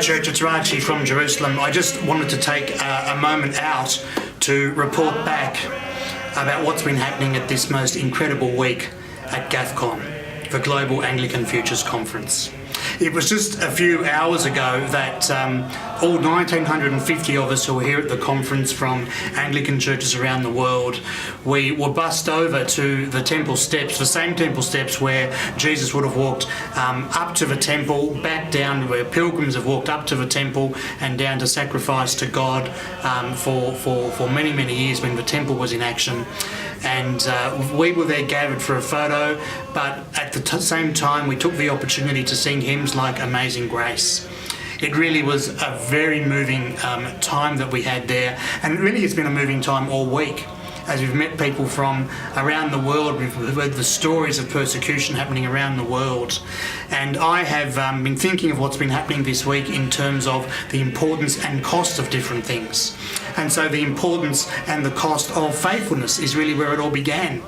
Church. It's Raji from Jerusalem. I just wanted to take a moment out to report back about what's been happening at this most incredible week at Gafcon, the Global Anglican Futures Conference. It was just a few hours ago that all 1,950 of us who were here at the conference from Anglican churches around the world, we were bussed over to the temple steps, the same temple steps where Jesus would have walked up to the temple, back down where pilgrims have walked up to the temple and down to sacrifice to God for many, many years when the temple was in action. And we were there gathered for a photo, but at the same time we took the opportunity to sing hymns like Amazing Grace. It really was a very moving time that we had there, and it really has been a moving time all week as we've met people from around the world. We've heard the stories of persecution happening around the world, and I have been thinking of what's been happening this week in terms of the importance and cost of different things. And so the importance and the cost of faithfulness is really where it all began.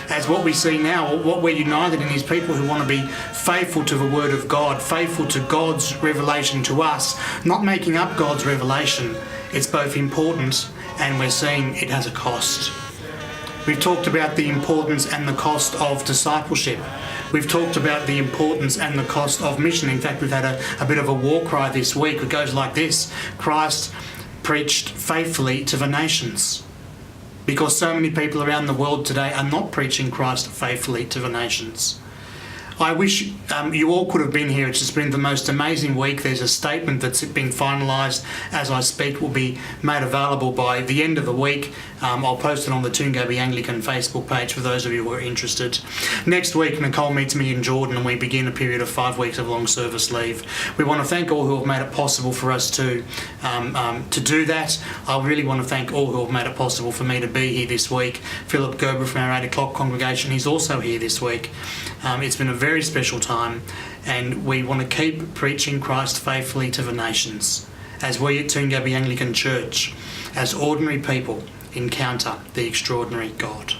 As what we see now, what we're united in is people who want to be faithful to the Word of God, faithful to God's revelation to us, not making up God's revelation. It's both important and we're seeing it has a cost. We've talked about the importance and the cost of discipleship. We've talked about the importance and the cost of mission. In fact, we've had a bit of a war cry this week. It goes like this: Christ preached faithfully to the nations. Because so many people around the world today are not preaching Christ faithfully to the nations. I wish you all could have been here. It's just been the most amazing week. There's a statement that's been finalised as I speak, will be made available by the end of the week. I'll post it on the Toongabbie Anglican Facebook page for those of you who are interested. Next week, Nicole meets me in Jordan and we begin a period of 5 weeks of long service leave. We want to thank all who have made it possible for us to do that. I really want to thank all who have made it possible for me to be here this week. Philip Gerber from our 8 o'clock congregation, he's also here this week. It's been a very special time, and we want to keep preaching Christ faithfully to the nations as we at Toongabbie Anglican Church, as ordinary people, encounter the extraordinary God.